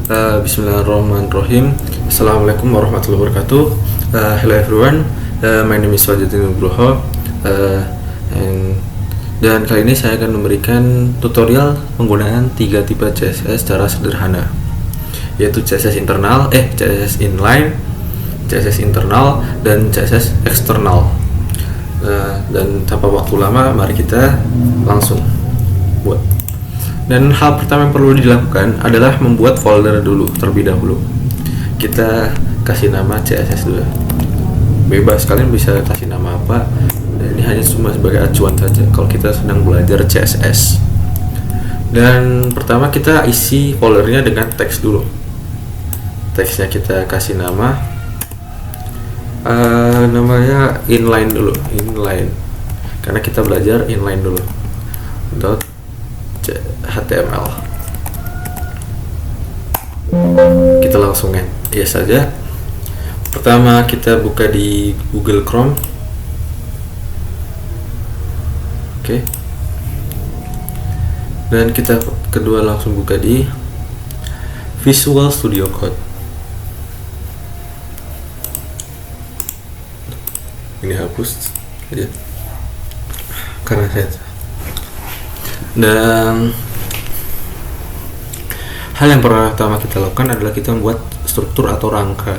Bismillahirrahmanirrahim. Assalamualaikum warahmatullahi wabarakatuh. Hello everyone. My name is Wajidin Nugroho. Dan kali ini saya akan memberikan tutorial penggunaan 3 tipe CSS secara sederhana, yaitu CSS internal, CSS inline, CSS internal, dan CSS eksternal. Dan tanpa waktu lama, mari kita langsung buat. Dan hal pertama yang perlu dilakukan adalah membuat folder dulu terlebih dahulu. Kita kasih nama CSS dulu. Bebas, kalian bisa kasih nama apa. Dan ini hanya cuma sebagai acuan saja kalau kita sedang belajar CSS. Dan pertama kita isi foldernya dengan teks dulu. Teksnya kita kasih nama, namanya inline dulu, inline, karena kita belajar inline dulu. .html. Kita langsung ya saja. Pertama kita buka di Google Chrome. Oke. Dan kita kedua langsung buka di Visual Studio Code. Ini hapus aja karena saya. Dan hal yang pertama kita lakukan adalah kita membuat struktur atau rangka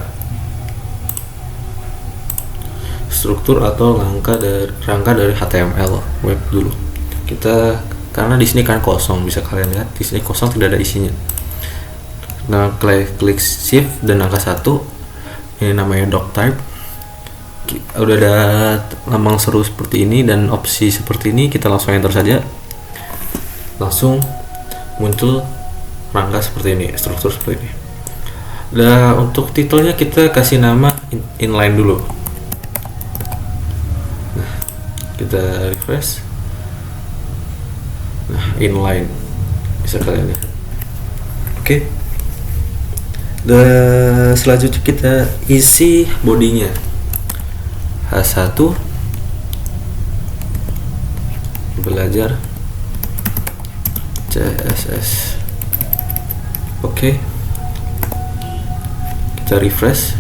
dari HTML web dulu. Kita karena di sini kan kosong, bisa kalian lihat di sini kosong, tidak ada isinya. Nah, klik shift dan angka 1. Ini namanya doc type. Udah ada lambang seru seperti ini dan opsi seperti ini, kita langsung enter saja. Langsung muncul rangka seperti ini, struktur seperti ini. Nah, untuk titelnya kita kasih nama inline dulu. Nah, kita refresh. Nah, inline bisa kalian lihat. Oke. Dan selanjutnya kita isi bodinya. H1 belajar CSS. Oke. Kita refresh.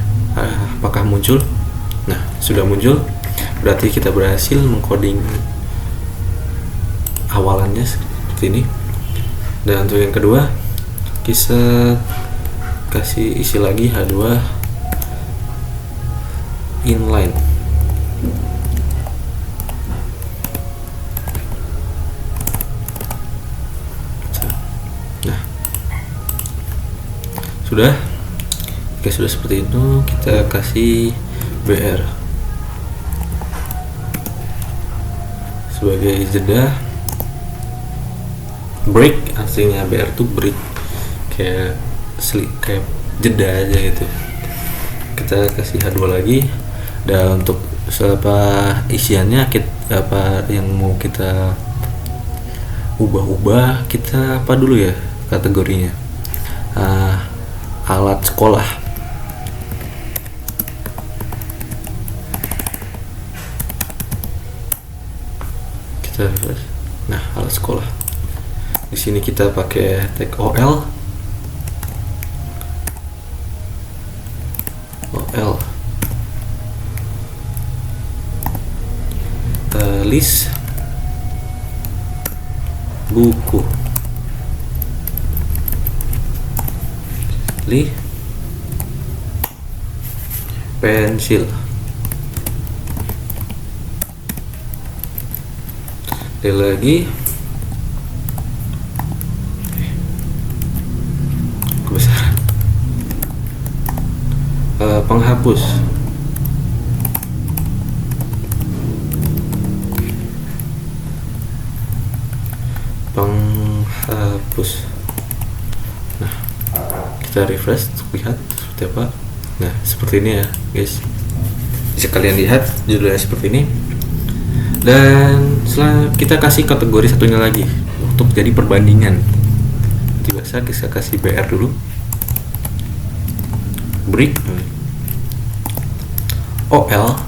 Apakah muncul? Nah, sudah muncul. Berarti kita berhasil mengcoding awalannya seperti ini. Dan untuk yang kedua, kita kasih isi lagi H2 inline. Sudah. Oke, sudah seperti itu. Kita kasih BR sebagai jeda. Break, aslinya BR tuh break, kayak jeda aja gitu. Kita kasih H2 lagi. Dan untuk isiannya apa yang mau kita ubah-ubah, kita apa dulu ya kategorinya, alat sekolah. Kita nah, alat sekolah. Di sini kita pakai tag OL. List buku. Pensil. Lagi kebesaran. Penghapus. Nah, kita refresh untuk lihat seperti apa. Nah, seperti ini ya guys, bisa kalian lihat judulnya seperti ini. Dan setelah kita kasih kategori satunya lagi untuk jadi perbandingan. Biasa kita kasih BR dulu, break, OL,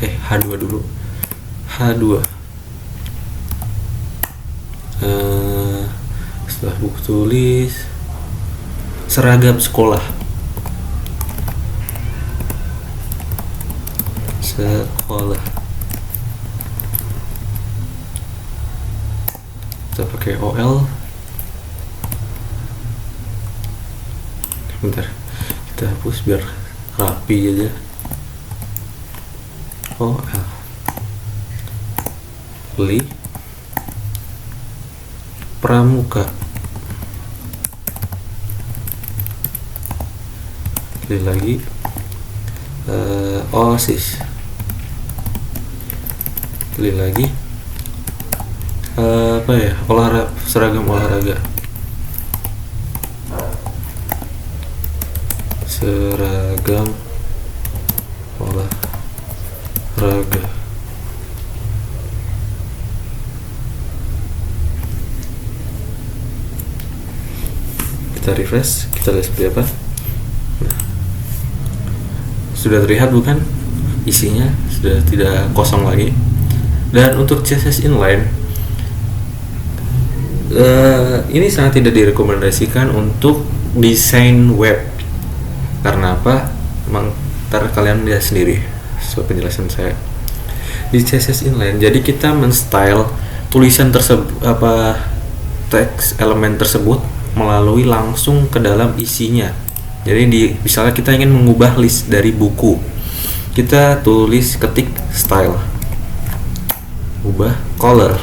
H2 dulu, H2 Setelah buku tulis, seragam sekolah. Kita pakai OL. Bentar, kita hapus biar rapi aja. OL. Beli. Pramuka. Beli lagi. OSIS. Beli lagi. Seragam olahraga. Seragam olahraga. Kita refresh, kita lihat seperti apa. Nah, sudah terlihat bukan? Isinya sudah tidak kosong lagi. Dan untuk CSS inline, ini sangat tidak direkomendasikan untuk desain web. Karena apa? Ntar kalian lihat sendiri sesuai penjelasan saya. Di CSS inline, jadi kita men-style tulisan tersebut, teks elemen tersebut melalui langsung ke dalam isinya. Jadi misalnya kita ingin mengubah list dari buku, kita ketik style, ubah color,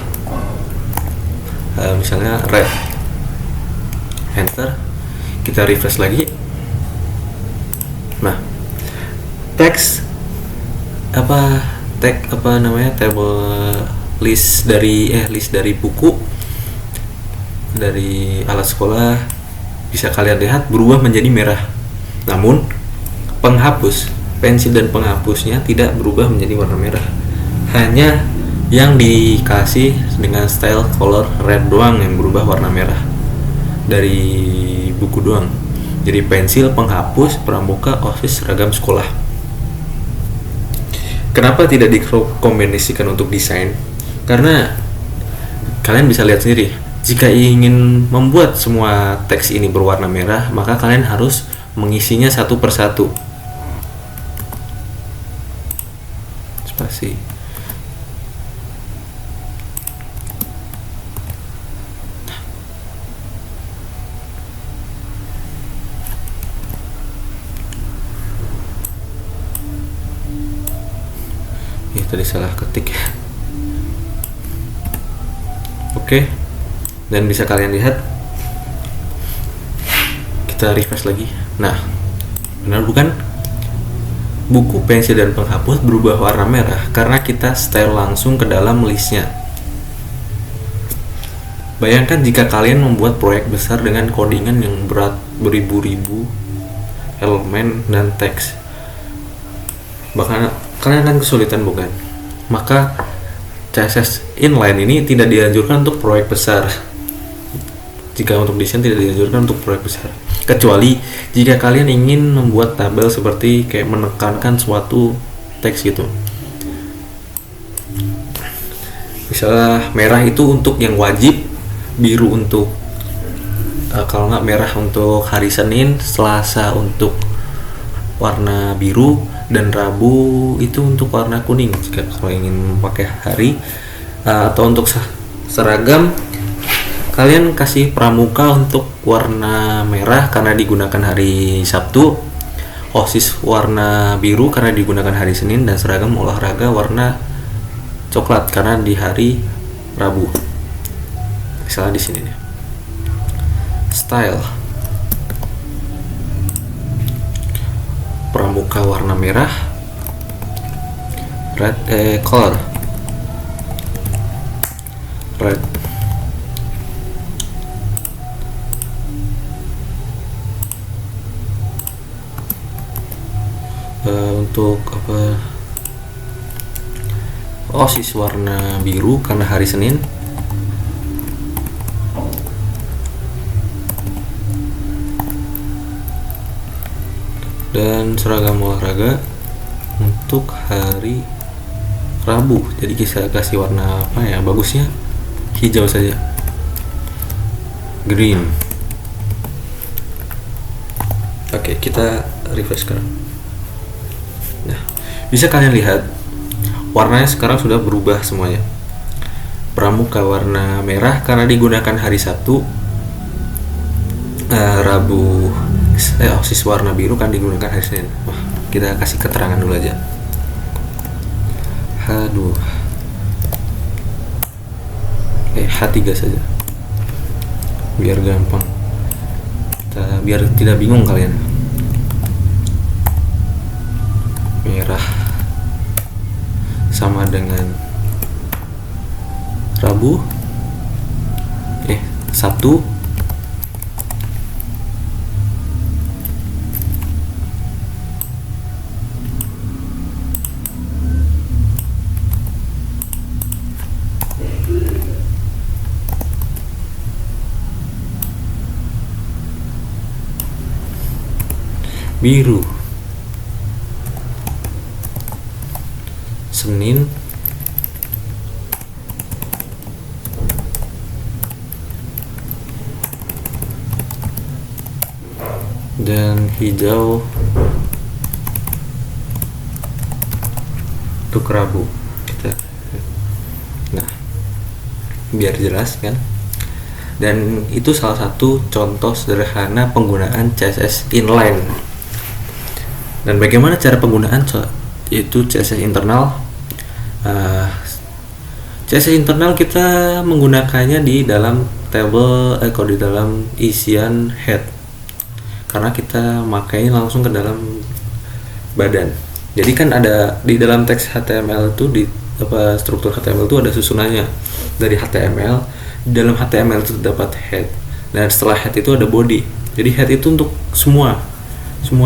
misalnya red, enter, kita refresh lagi. Nah, table list dari buku, dari alat sekolah, bisa kalian lihat berubah menjadi merah. Namun pensil dan penghapusnya tidak berubah menjadi warna merah. Hanya yang dikasih dengan style color red doang yang berubah warna merah dari buku doang. Jadi pensil, penghapus, pramuka, OSIS, seragam sekolah. Kenapa tidak direkomendasikan untuk desain? Karena kalian bisa lihat sendiri, jika ingin membuat semua teks ini berwarna merah, maka kalian harus mengisinya satu persatu. Spasi. Tadi salah ketik. Oke. Dan bisa kalian lihat, kita refresh lagi. Nah, benar bukan? Buku, pensil, dan penghapus berubah warna merah karena kita style langsung ke dalam listnya. Bayangkan jika kalian membuat proyek besar dengan codingan yang berat beribu-ribu elemen dan teks, bahkan kalian akan kesulitan bukan? Maka CSS inline ini tidak dianjurkan untuk proyek besar. Jika untuk desain tidak dianjurkan untuk proyek besar, kecuali jika kalian ingin membuat tabel seperti kayak menekankan suatu teks gitu. Misalnya merah itu untuk yang wajib, biru untuk kalau nggak merah untuk hari Senin, Selasa untuk warna biru, dan Rabu itu untuk warna kuning jika kalau ingin pakai hari. Atau untuk seragam, kalian kasih pramuka untuk warna merah karena digunakan hari Sabtu, OSIS warna biru karena digunakan hari Senin, dan seragam olahraga warna coklat karena di hari Rabu. Misalnya di sini nih. Style. Pramuka warna merah, color red, untuk OSIS warna biru karena hari Senin, dan seragam olahraga untuk hari Rabu. Jadi kita kasih warna apa ya, bagusnya hijau saja. green. Oke, kita refresh sekarang. Nah, bisa kalian lihat warnanya sekarang sudah berubah semuanya. Pramuka warna merah karena digunakan hari Sabtu. Rabu OSIS warna biru kan digunakan hari Senin. Wah, kita kasih keterangan dulu aja. Aduh. H3 saja. Biar gampang. Biar tidak bingung kalian. Merah sama dengan Rabu, Sabtu, biru, Senin, dan hijau untuk Rabu. Nah, biar jelas kan. Dan itu salah satu contoh sederhana penggunaan CSS inline. Dan bagaimana cara penggunaan yaitu CSS internal? CSS internal kita menggunakannya di dalam table kalau di dalam isian head, karena kita makainya langsung ke dalam badan. Jadi kan ada di dalam teks HTML itu struktur HTML itu ada susunannya dari HTML. Di dalam HTML itu terdapat head, dan setelah head itu ada body. Jadi head itu untuk semua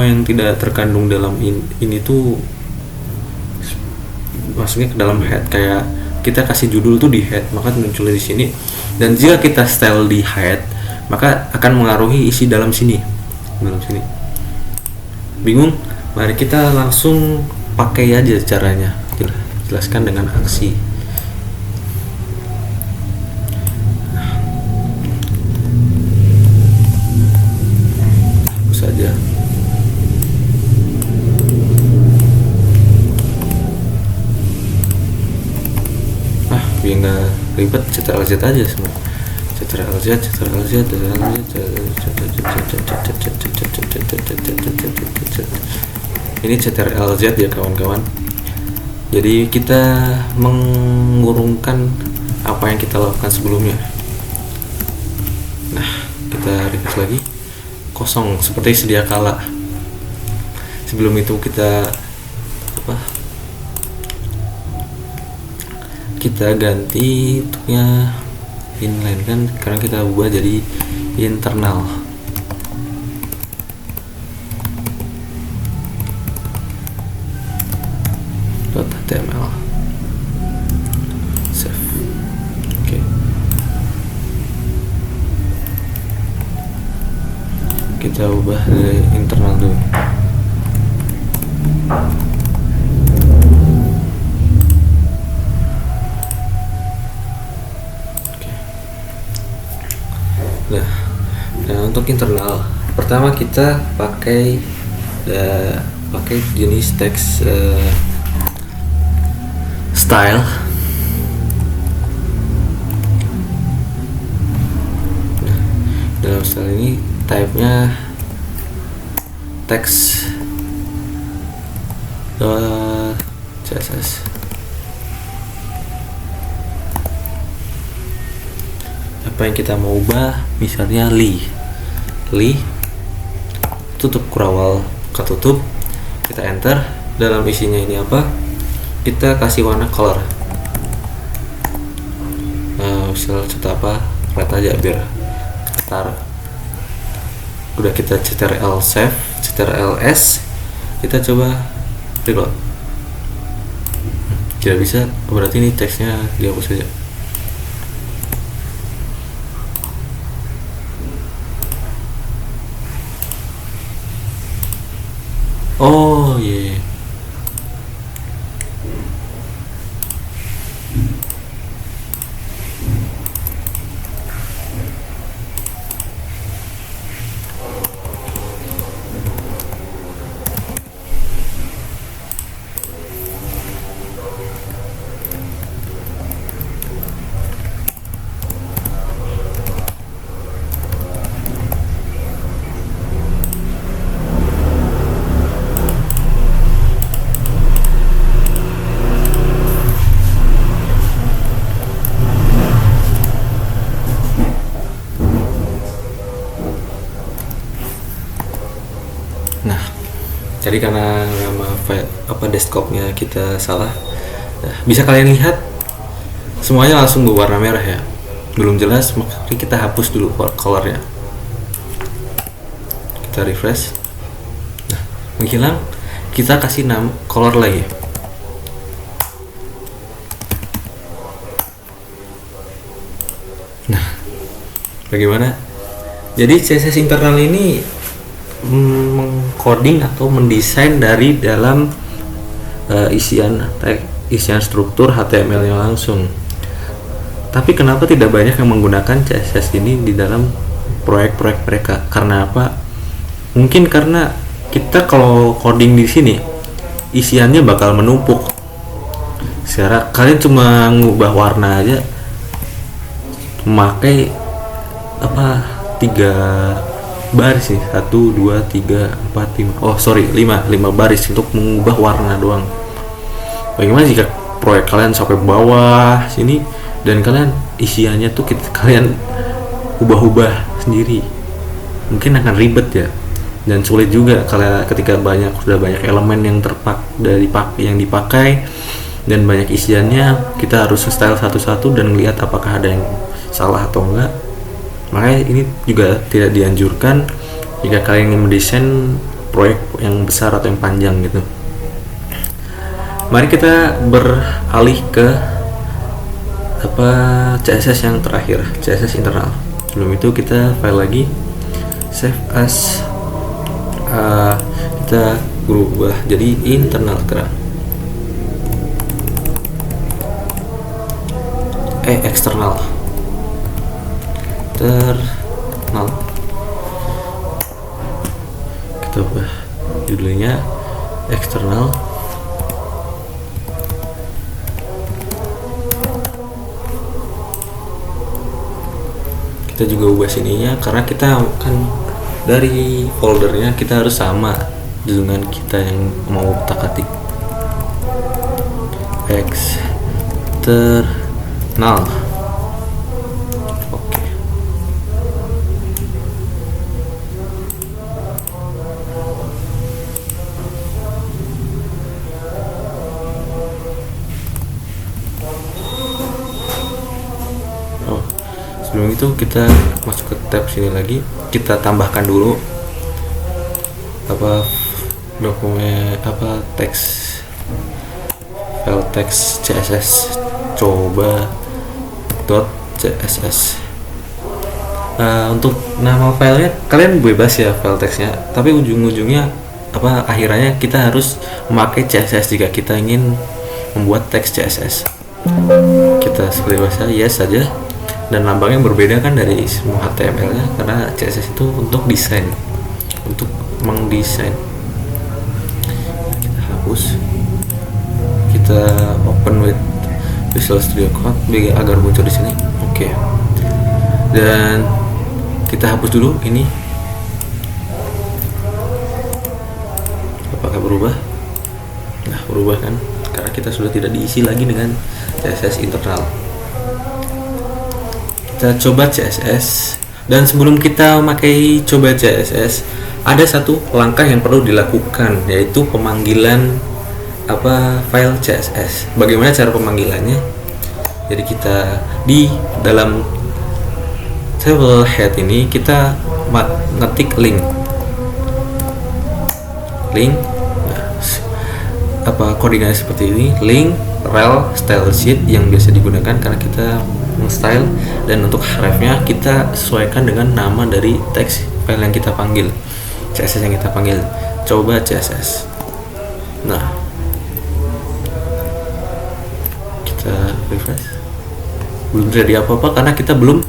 yang tidak terkandung dalam ini tuh masuknya ke dalam head. Kayak kita kasih judul tuh di head, maka muncul di sini. Dan jika kita style di head, maka akan mengaruhi isi dalam sini. Bingung? Mari kita langsung pakai aja caranya. Jelaskan dengan aksi. Hapus saja. Biar nggak ribet, Ctrl+Z aja semua. Ctrl+Z. Ini Ctrl+Z ya kawan-kawan. Jadi kita mengurungkan apa yang kita lakukan sebelumnya. Nah, kita refresh lagi. Kosong seperti sedia kala. Sebelum itu kita ganti untuknya inline kan, karena kita ubah jadi internal. .html save. Oke. Kita ubah dari internal dulu. Nah, untuk internal pertama kita pakai jenis teks style. Nah, dalam style ini type-nya teks CSS. Apa yang kita mau ubah, misalnya li tutup kurawal ketutup, kita enter. Dalam isinya ini apa, kita kasih warna color, misal cerita apa, red aja biar taruh. Udah kita Ctrl save, Ctrl+S, kita coba reload. Tidak bisa, berarti ini teksnya dihapus saja. Oh yeah. Nah, jadi karena nama file desktopnya kita salah, nah, bisa kalian lihat semuanya langsung berwarna merah ya. Belum jelas, maka kita hapus dulu colornya. Kita refresh. Nah, menghilang. Kita kasih nama color lagi. Nah, bagaimana? Jadi CSS internal ini mengcoding atau mendesain dari dalam isian struktur HTML-nya langsung. Tapi kenapa tidak banyak yang menggunakan CSS ini di dalam proyek-proyek mereka? Karena apa? Mungkin karena kita kalau coding di sini isiannya bakal menumpuk. Secara kalian cuma ngubah warna aja, memakai 3 baris nih, 1, 2, 3, 4, 5 baris untuk mengubah warna doang. Bagaimana jika proyek kalian sampai bawah sini dan kalian isiannya tuh kalian ubah-ubah sendiri? Mungkin akan ribet ya, dan sulit juga kalau ketika sudah banyak elemen yang yang dipakai dan banyak isiannya, kita harus style satu-satu dan lihat apakah ada yang salah atau enggak. Makanya ini juga tidak dianjurkan jika kalian ingin mendesain proyek yang besar atau yang panjang gitu. Mari kita beralih ke CSS yang terakhir, CSS internal. Sebelum itu kita file lagi, save as, kita berubah jadi internal sekarang. Eksternal. Kita ubah judulnya eksternal. Kita juga ubah sininya karena kita kan dari foldernya kita harus sama dengan kita yang mau utak-atik. Eksternal. Sebelum itu kita masuk ke tab sini lagi, kita tambahkan dulu dokumen teks, file teks CSS coba.css. Untuk nama filenya kalian bebas ya file teksnya, tapi ujung-ujungnya akhirnya kita harus memakai CSS jika kita ingin membuat teks CSS. Kita seperti biasa yes saja. Dan lambangnya berbeda kan dari semua HTML-nya, karena CSS itu untuk desain, untuk mendesain. Kita hapus, kita open with Visual Studio Code agar muncul di sini. Oke. Dan kita hapus dulu ini. Apakah berubah? Nah, berubah kan? Karena kita sudah tidak diisi lagi dengan CSS internal. Kita coba CSS, dan sebelum kita memakai coba CSS ada satu langkah yang perlu dilakukan, yaitu pemanggilan file CSS. Bagaimana cara pemanggilannya? Jadi kita di dalam table head ini kita ngetik link. Codingannya seperti ini, link rel style sheet yang biasa digunakan karena kita style, dan untuk hrefnya kita sesuaikan dengan nama dari teks file yang kita panggil, CSS yang kita panggil, coba CSS. Nah, kita refresh, belum terjadi apa-apa karena kita belum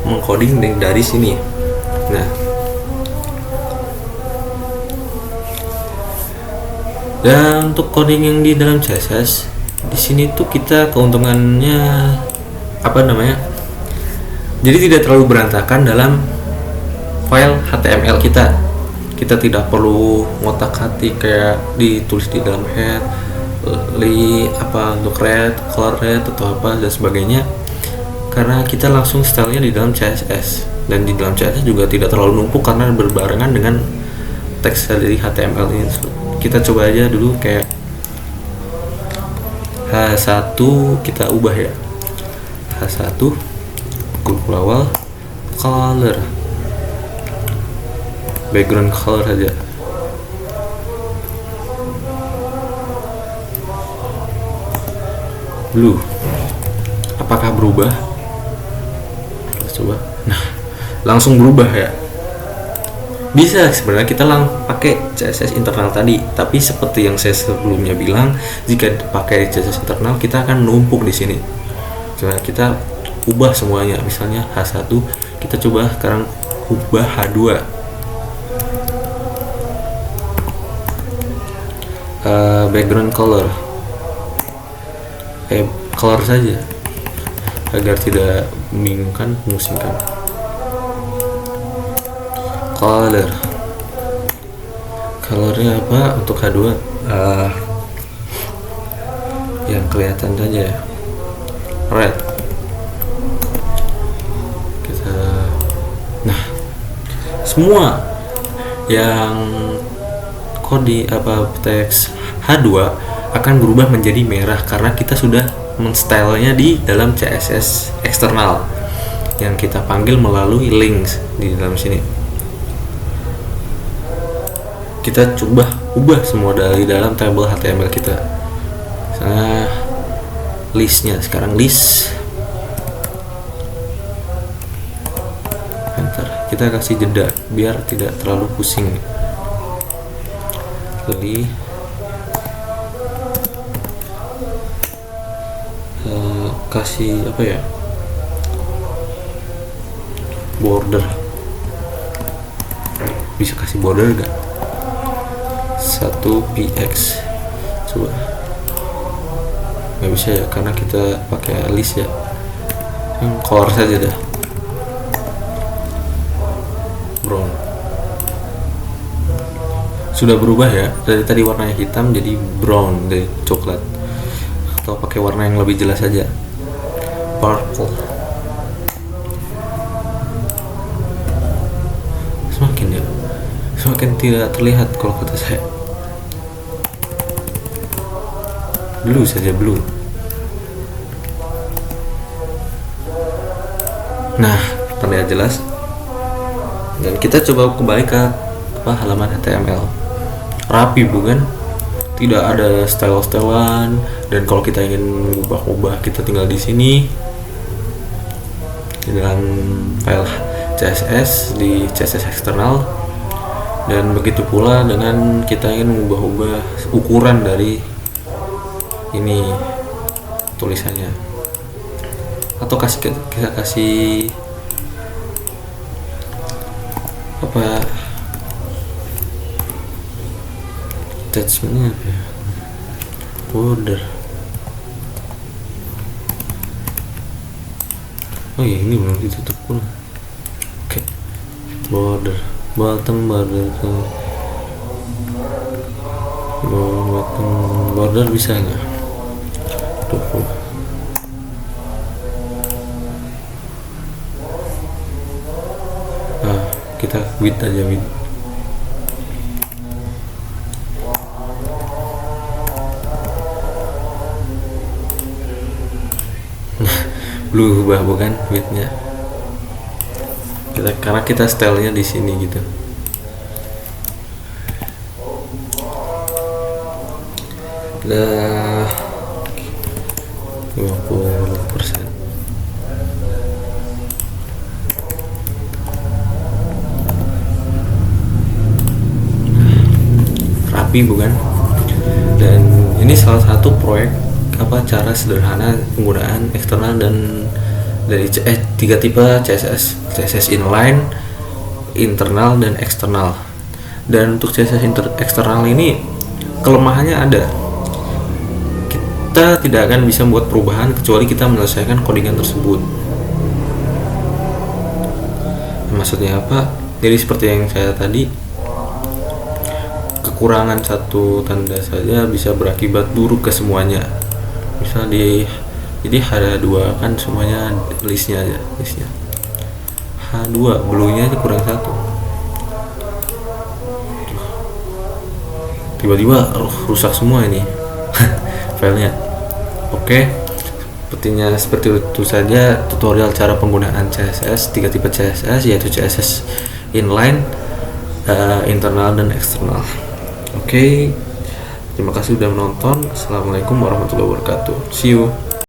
mengcoding dari sini. Nah, dan untuk coding yang di dalam CSS di sini tuh kita keuntungannya jadi tidak terlalu berantakan dalam file HTML kita. Kita tidak perlu ngotak-atik kayak ditulis di dalam head, untuk red, color red atau dan sebagainya, karena kita langsung stylenya di dalam CSS. Dan di dalam CSS juga tidak terlalu numpuk karena berbarengan dengan teks dari HTML ini. Kita coba aja dulu kayak H1 kita ubah ya. H1 kumpul awal color, background color saja. Blue, apakah berubah? Kita coba. Nah, langsung berubah ya. Bisa sebenarnya kita pakai CSS internal tadi, tapi seperti yang saya sebelumnya bilang, jika pakai CSS internal kita akan numpuk di sini. Coba kita ubah semuanya, misalnya H1, kita coba sekarang ubah H2. Background color, color saja agar tidak membingungkan, memusingkan. Colornya apa untuk H2? Yang kelihatan saja ya, red. Nah, semua yang kode teks H2 akan berubah menjadi merah karena kita sudah menstylenya di dalam CSS eksternal yang kita panggil melalui links di dalam sini. Kita coba ubah semua dari dalam tabel HTML kita. Misalnya listnya, sekarang list. Enter. Kita kasih jeda biar tidak terlalu pusing. Jadi kasih apa ya? Border. Bisa kasih border enggak? 1px, coba. Nggak bisa ya karena kita pakai list ya. Yang color saja dah, brown. Sudah berubah ya, dari tadi warnanya hitam jadi brown, dari coklat. Atau pakai warna yang lebih jelas saja, purple. Semakin tidak terlihat kalau kata saya. Blue saja, blue. Nah, terlihat jelas. Dan kita coba kembali ke halaman HTML. Rapi bukan? Tidak ada style-stylean, dan kalau kita ingin ubah-ubah kita tinggal di sini di dalam file CSS di CSS eksternal. Dan begitu pula dengan kita ingin mengubah-ubah ukuran dari ini tulisannya, atau kita kasih apa attachmentnya apa ya, border. Oh iya, ini belum ditutup pula. Oke, border, bottom border, bottom border bisa nggak? Nah, kita width aja, width. Blue ubah bukan widthnya? Karena kita stylenya di sini gitu. Udah 50%. Rapi bukan? Dan ini salah satu proyek cara sederhana penggunaan eksternal dan dari tiga tipe CSS inline, internal, dan eksternal. Dan untuk CSS eksternal ini kelemahannya ada. Kita tidak akan bisa membuat perubahan kecuali kita menyelesaikan codingan tersebut. Maksudnya apa? Jadi seperti yang saya tadi, kekurangan satu tanda saja bisa berakibat buruk ke semuanya. Misal jadi H2 kan semuanya listnya aja, listnya H2 blue nya aja kurang satu. tiba-tiba rusak semua ini filenya. Oke, seperti itu saja tutorial cara penggunaan CSS, 3 tipe CSS, yaitu CSS inline, internal dan eksternal. Oke, terima kasih sudah menonton. Assalamualaikum warahmatullahi wabarakatuh. See you.